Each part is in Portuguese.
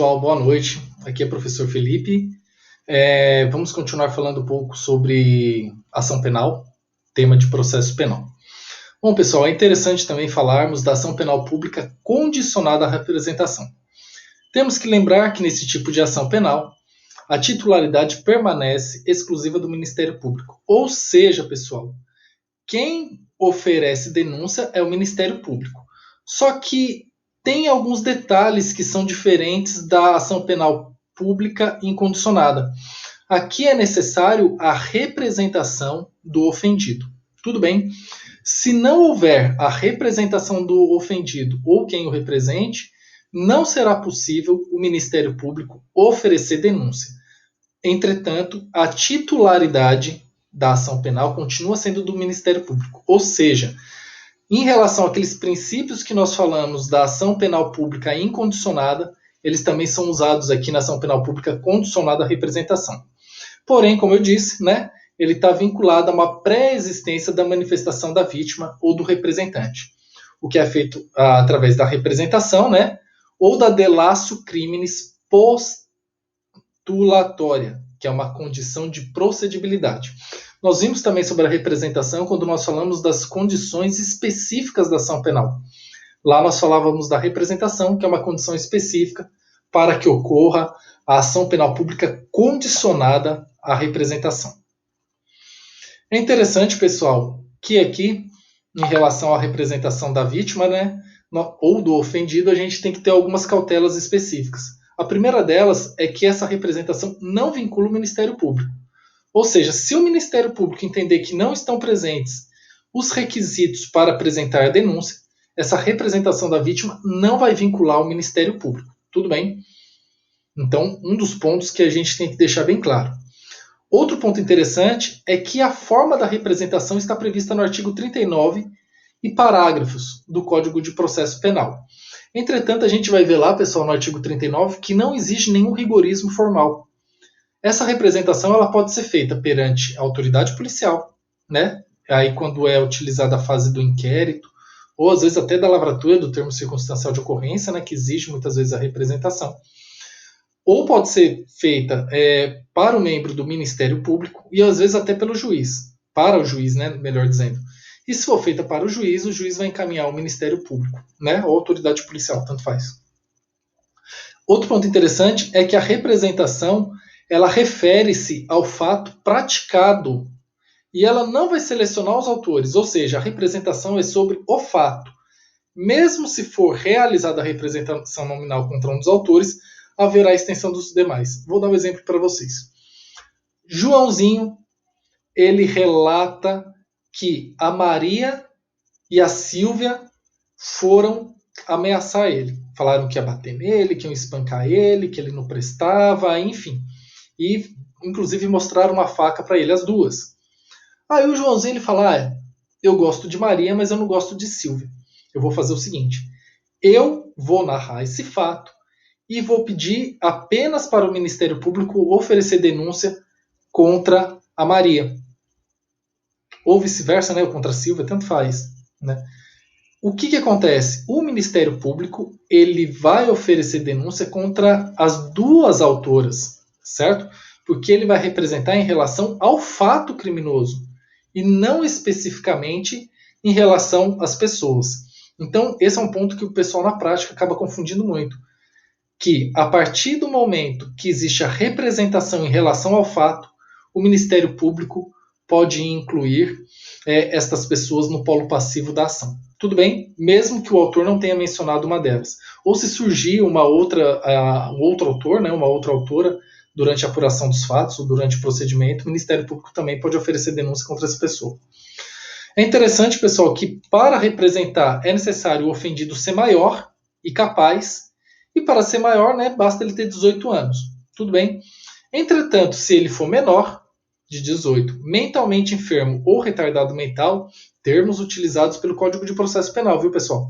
Pessoal, boa noite. Aqui é o professor Felipe. Vamos continuar falando um pouco sobre ação penal, tema de processo penal. Bom, pessoal, é interessante também falarmos da ação penal pública condicionada à representação. Temos que lembrar que nesse tipo de ação penal, a titularidade permanece exclusiva do Ministério Público. Ou seja, pessoal, quem oferece denúncia é o Ministério Público. Só que tem alguns detalhes que são diferentes da ação penal pública incondicionada. Aqui é necessário a representação do ofendido. Tudo bem? Se não houver a representação do ofendido ou quem o represente, não será possível o Ministério Público oferecer denúncia. Entretanto, a titularidade da ação penal continua sendo do Ministério Público. Ou seja, em relação àqueles princípios que nós falamos da ação penal pública incondicionada, eles também são usados aqui na ação penal pública condicionada à representação. Porém, como eu disse, ele está vinculado a uma pré-existência da manifestação da vítima ou do representante, o que é feito através da representação, ou da delatio criminis postulatória, que é uma condição de procedibilidade. Nós vimos também sobre a representação quando nós falamos das condições específicas da ação penal. Lá nós falávamos da representação, que é uma condição específica para que ocorra a ação penal pública condicionada à representação. É interessante, pessoal, que aqui, em relação à representação da vítima, ou do ofendido, a gente tem que ter algumas cautelas específicas. A primeira delas é que essa representação não vincula o Ministério Público. Ou seja, se o Ministério Público entender que não estão presentes os requisitos para apresentar a denúncia, essa representação da vítima não vai vincular o Ministério Público. Tudo bem? Então, um dos pontos que a gente tem que deixar bem claro. Outro ponto interessante é que a forma da representação está prevista no artigo 39 e parágrafos do Código de Processo Penal. Entretanto, a gente vai ver lá, pessoal, no artigo 39, que não exige nenhum rigorismo formal. Essa representação ela pode ser feita perante a autoridade policial, Aí quando é utilizada a fase do inquérito, ou às vezes até da lavratura do termo circunstancial de ocorrência, que exige muitas vezes a representação. Ou pode ser feita para o membro do Ministério Público e às vezes até pelo juiz, para o juiz, melhor dizendo. E se for feita para o juiz vai encaminhar ao Ministério Público, ou autoridade policial, tanto faz. Outro ponto interessante é que a representação ela refere-se ao fato praticado e ela não vai selecionar os autores, ou seja, a representação é sobre o fato. Mesmo se for realizada a representação nominal contra um dos autores, haverá extensão dos demais. Vou dar um exemplo para vocês. Joãozinho, ele relata que a Maria e a Silvia foram ameaçar ele. Falaram que ia bater nele, que iam espancar ele, que ele não prestava, enfim. E, inclusive, mostraram uma faca para ele, as duas. Aí o Joãozinho ele fala, eu gosto de Maria, mas eu não gosto de Silvia. Eu vou fazer o seguinte, eu vou narrar esse fato e vou pedir apenas para o Ministério Público oferecer denúncia contra a Maria. Ou vice-versa, ou contra a Silvia, tanto faz. O que acontece? O Ministério Público ele vai oferecer denúncia contra as duas autoras, certo? Porque ele vai representar em relação ao fato criminoso e não especificamente em relação às pessoas. Então, esse é um ponto que o pessoal na prática acaba confundindo muito. Que a partir do momento que existe a representação em relação ao fato, o Ministério Público pode incluir estas pessoas no polo passivo da ação. Tudo bem? Mesmo que o autor não tenha mencionado uma delas. Ou se surgir um outro autor, uma outra autora, durante a apuração dos fatos ou durante o procedimento, o Ministério Público também pode oferecer denúncia contra essa pessoa. É interessante, pessoal, que para representar é necessário o ofendido ser maior e capaz, e para ser maior, basta ele ter 18 anos. Tudo bem? Entretanto, se ele for menor de 18, mentalmente enfermo ou retardado mental, termos utilizados pelo Código de Processo Penal, viu, pessoal?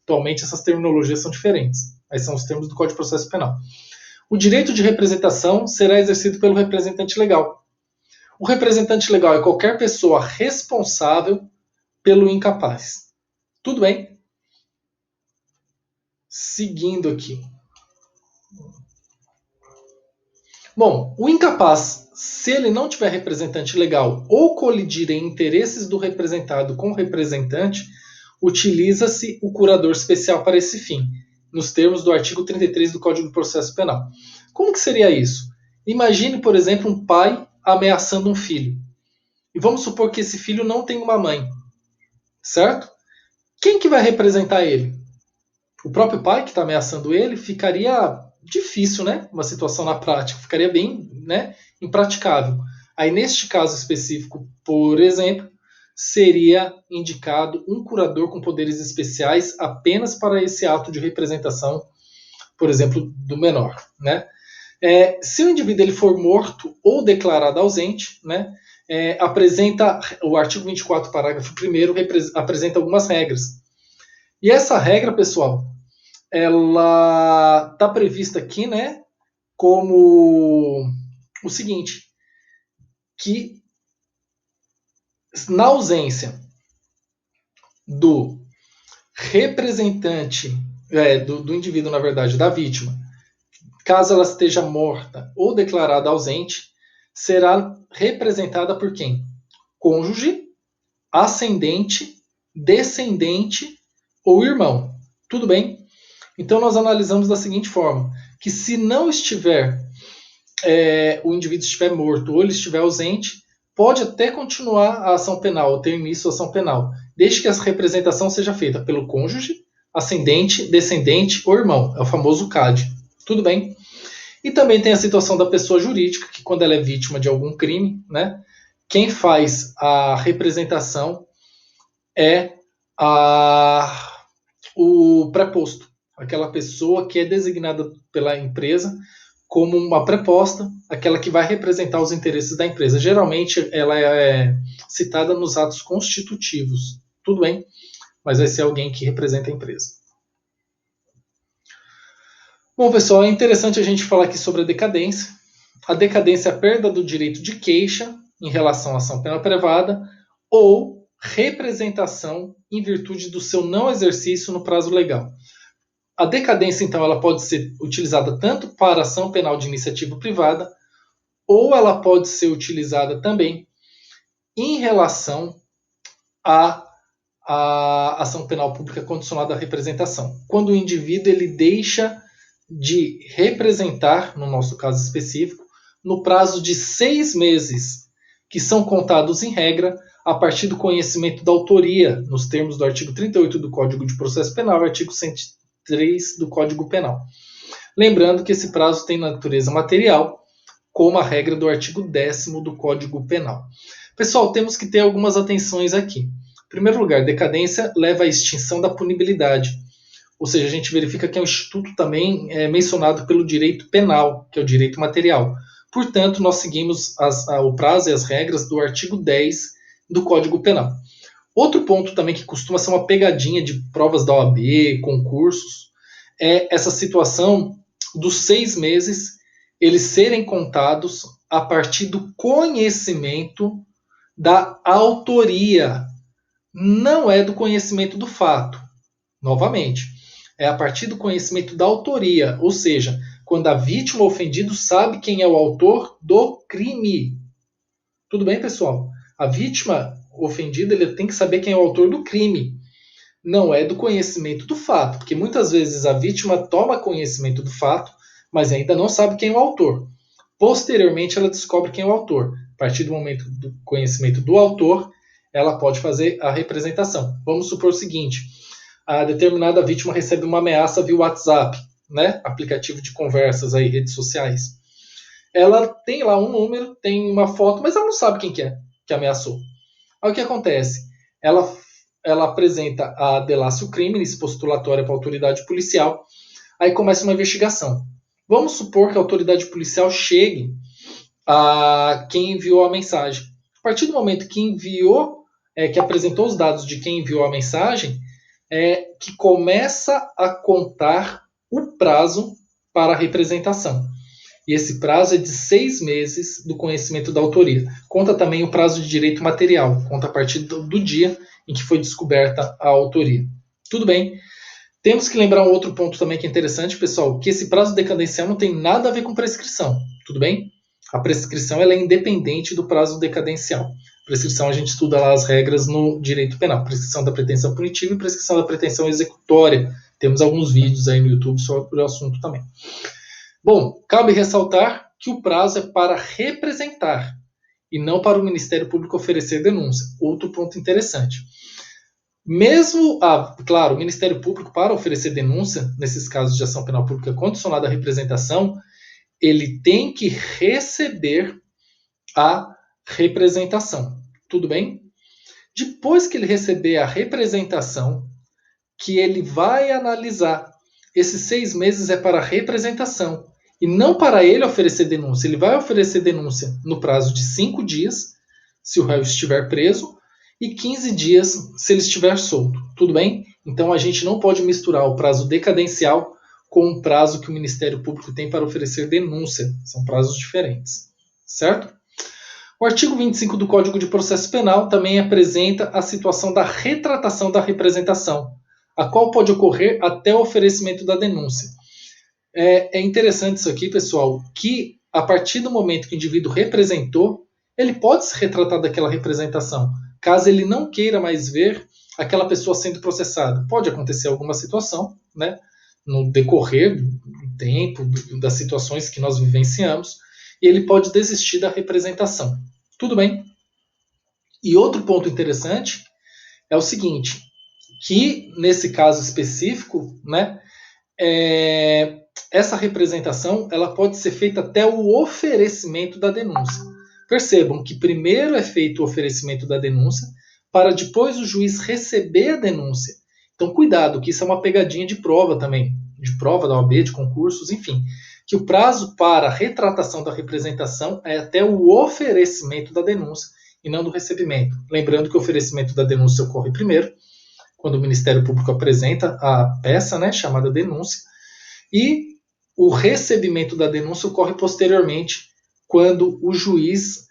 Atualmente essas terminologias são diferentes, mas são os termos do Código de Processo Penal. O direito de representação será exercido pelo representante legal. O representante legal é qualquer pessoa responsável pelo incapaz. Tudo bem? Seguindo aqui. Bom, o incapaz, se ele não tiver representante legal ou colidir em interesses do representado com o representante, utiliza-se o curador especial para esse fim, nos termos do artigo 33 do Código de Processo Penal. Como que seria isso? Imagine, por exemplo, um pai ameaçando um filho. E vamos supor que esse filho não tem uma mãe, certo? Quem que vai representar ele? O próprio pai que está ameaçando ele? Ficaria difícil, né? Uma situação na prática, ficaria bem, né, impraticável. Aí, neste caso específico, por exemplo, seria indicado um curador com poderes especiais apenas para esse ato de representação, por exemplo, do menor, né? Se o indivíduo ele for morto ou declarado ausente, né, apresenta o artigo 24, parágrafo 1º, apresenta algumas regras. E essa regra, pessoal, ela está prevista aqui, né, como o seguinte, que na ausência do representante, do indivíduo, na verdade, da vítima, caso ela esteja morta ou declarada ausente, será representada por quem? Cônjuge, ascendente, descendente ou irmão. Tudo bem? Então nós analisamos da seguinte forma, que se não estiver, o indivíduo estiver morto ou ele estiver ausente, pode até continuar a ação penal, ou ter início a ação penal, desde que essa representação seja feita pelo cônjuge, ascendente, descendente ou irmão. É o famoso CAD. Tudo bem? E também tem a situação da pessoa jurídica, que quando ela é vítima de algum crime, né, quem faz a representação é o preposto, aquela pessoa que é designada pela empresa como uma preposta, aquela que vai representar os interesses da empresa. Geralmente ela é citada nos atos constitutivos, tudo bem, mas vai ser alguém que representa a empresa. Bom, pessoal, é interessante a gente falar aqui sobre a decadência. A decadência é a perda do direito de queixa em relação à ação penal privada ou representação em virtude do seu não exercício no prazo legal. A decadência, então, ela pode ser utilizada tanto para ação penal de iniciativa privada ou ela pode ser utilizada também em relação à ação penal pública condicionada à representação. Quando o indivíduo ele deixa de representar, no nosso caso específico, no prazo de 6 meses, que são contados em regra a partir do conhecimento da autoria, nos termos do artigo 38 do Código de Processo Penal e artigo 103 do Código Penal. Lembrando que esse prazo tem natureza material, como a regra do artigo 10º do Código Penal. Pessoal, temos que ter algumas atenções aqui. Em primeiro lugar, decadência leva à extinção da punibilidade. Ou seja, a gente verifica que é um instituto também mencionado pelo direito penal, que é o direito material. Portanto, nós seguimos o prazo e as regras do artigo 10 do Código Penal. Outro ponto também que costuma ser uma pegadinha de provas da OAB, concursos, é essa situação dos 6 meses eles serem contados a partir do conhecimento da autoria. Não é do conhecimento do fato. Novamente, é a partir do conhecimento da autoria, ou seja, quando a vítima ou ofendido sabe quem é o autor do crime. Tudo bem, pessoal? A vítima ofendida ele tem que saber quem é o autor do crime. Não é do conhecimento do fato, porque muitas vezes a vítima toma conhecimento do fato, mas ainda não sabe quem é o autor. Posteriormente, ela descobre quem é o autor. A partir do momento do conhecimento do autor, ela pode fazer a representação. Vamos supor o seguinte: a determinada vítima recebe uma ameaça via WhatsApp, né? Aplicativo de conversas aí, redes sociais. Ela tem lá um número, tem uma foto, mas ela não sabe quem que é que ameaçou. Aí o que acontece? Ela apresenta a delatio criminis postulatória para a autoridade policial, aí começa uma investigação. Vamos supor que a autoridade policial chegue a quem enviou a mensagem. A partir do momento que enviou, que apresentou os dados de quem enviou a mensagem, que começa a contar o prazo para a representação. E esse prazo é de 6 meses do conhecimento da autoria. Conta também o prazo de direito material, conta a partir do dia em que foi descoberta a autoria. Tudo bem? Temos que lembrar um outro ponto também que é interessante, pessoal, que esse prazo decadencial não tem nada a ver com prescrição, tudo bem? A prescrição ela é independente do prazo decadencial. Prescrição a gente estuda lá as regras no direito penal, prescrição da pretensão punitiva e prescrição da pretensão executória. Temos alguns vídeos aí no YouTube sobre o assunto também. Bom, cabe ressaltar que o prazo é para representar e não para o Ministério Público oferecer denúncia. Outro ponto interessante. Mesmo, claro, o Ministério Público, para oferecer denúncia, nesses casos de ação penal pública condicionada à representação, ele tem que receber a representação. Tudo bem? Depois que ele receber a representação, que ele vai analisar. Esses 6 meses é para representação e não para ele oferecer denúncia. Ele vai oferecer denúncia no prazo de 5 dias, se o réu estiver preso, e 15 dias se ele estiver solto. Tudo bem? Então a gente não pode misturar o prazo decadencial com o prazo que o Ministério Público tem para oferecer denúncia. São prazos diferentes. Certo? O artigo 25 do Código de Processo Penal também apresenta a situação da retratação da representação, a qual pode ocorrer até o oferecimento da denúncia. É interessante isso aqui, pessoal, que a partir do momento que o indivíduo representou, ele pode se retratar daquela representação, caso ele não queira mais ver aquela pessoa sendo processada. Pode acontecer alguma situação, né, no decorrer do tempo, das situações que nós vivenciamos, e ele pode desistir da representação. Tudo bem? E outro ponto interessante é o seguinte, que nesse caso específico, né, essa representação ela pode ser feita até o oferecimento da denúncia. Percebam que primeiro é feito o oferecimento da denúncia para depois o juiz receber a denúncia. Então, cuidado, que isso é uma pegadinha de prova também, de prova da OAB, de concursos, enfim, que o prazo para a retratação da representação é até o oferecimento da denúncia e não do recebimento. Lembrando que o oferecimento da denúncia ocorre primeiro, quando o Ministério Público apresenta a peça, né, chamada denúncia, e o recebimento da denúncia ocorre posteriormente, quando o juiz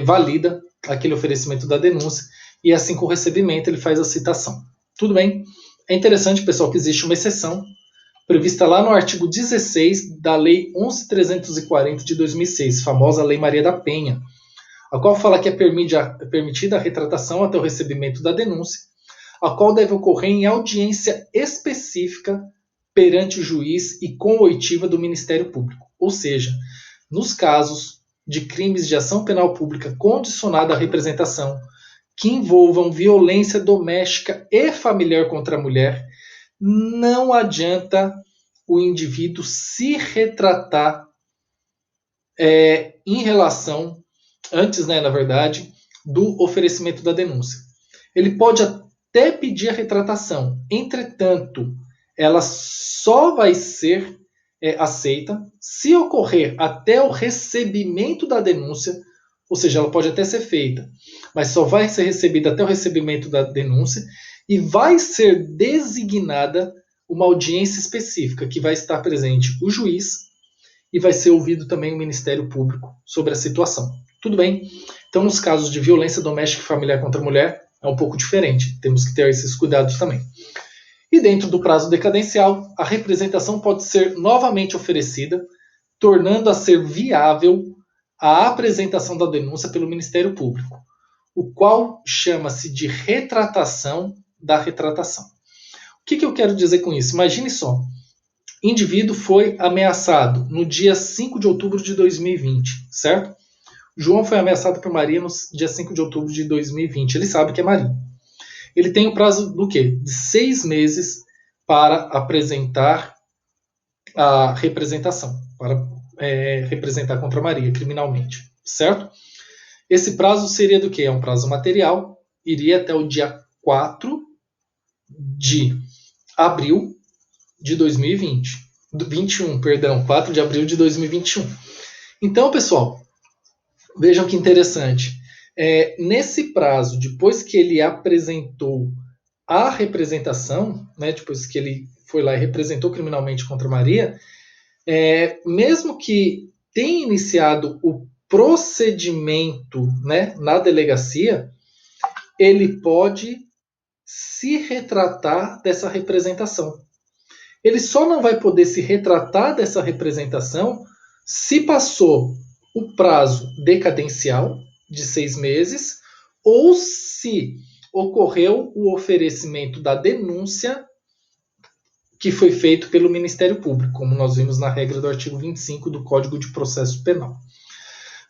valida aquele oferecimento da denúncia, e assim com o recebimento ele faz a citação. Tudo bem? É interessante, pessoal, que existe uma exceção prevista lá no artigo 16 da Lei 11.340 de 2006, famosa Lei Maria da Penha, a qual fala que é permitida a retratação até o recebimento da denúncia, a qual deve ocorrer em audiência específica perante o juiz e com oitiva do Ministério Público. Ou seja, nos casos de crimes de ação penal pública condicionada à representação, que envolvam violência doméstica e familiar contra a mulher, não adianta o indivíduo se retratar em relação, antes, né, na verdade, do oferecimento da denúncia. Ele pode até pedir a retratação, entretanto, ela só vai ser aceita se ocorrer até o recebimento da denúncia, ou seja, ela pode até ser feita, mas só vai ser recebida até o recebimento da denúncia e vai ser designada uma audiência específica, que vai estar presente o juiz e vai ser ouvido também o Ministério Público sobre a situação. Tudo bem? Então, nos casos de violência doméstica e familiar contra a mulher, é um pouco diferente. Temos que ter esses cuidados também. E dentro do prazo decadencial, a representação pode ser novamente oferecida, tornando a ser viável a apresentação da denúncia pelo Ministério Público, o qual chama-se de retratação da retratação. O que eu quero dizer com isso? Imagine só, indivíduo foi ameaçado no dia 5 de outubro de 2020, certo? João foi ameaçado por Maria no dia 5 de outubro de 2020. Ele sabe que é Maria. Ele tem o prazo do quê? De 6 meses para apresentar a representação, para representar contra Maria criminalmente, certo? Esse prazo seria do quê? É um prazo material, iria até o dia 4 de abril de 2020. 4 de abril de 2021. Então, pessoal, vejam que interessante. Nesse prazo, depois que ele apresentou a representação, né, depois que ele foi lá e representou criminalmente contra Maria, mesmo que tenha iniciado o procedimento, né, na delegacia, ele pode se retratar dessa representação. Ele só não vai poder se retratar dessa representação se passou o prazo decadencial de 6 meses ou se ocorreu o oferecimento da denúncia que foi feito pelo Ministério Público, como nós vimos na regra do artigo 25 do Código de Processo Penal.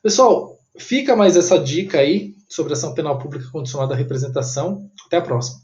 Pessoal, fica mais essa dica aí sobre ação penal pública condicionada à representação. Até a próxima.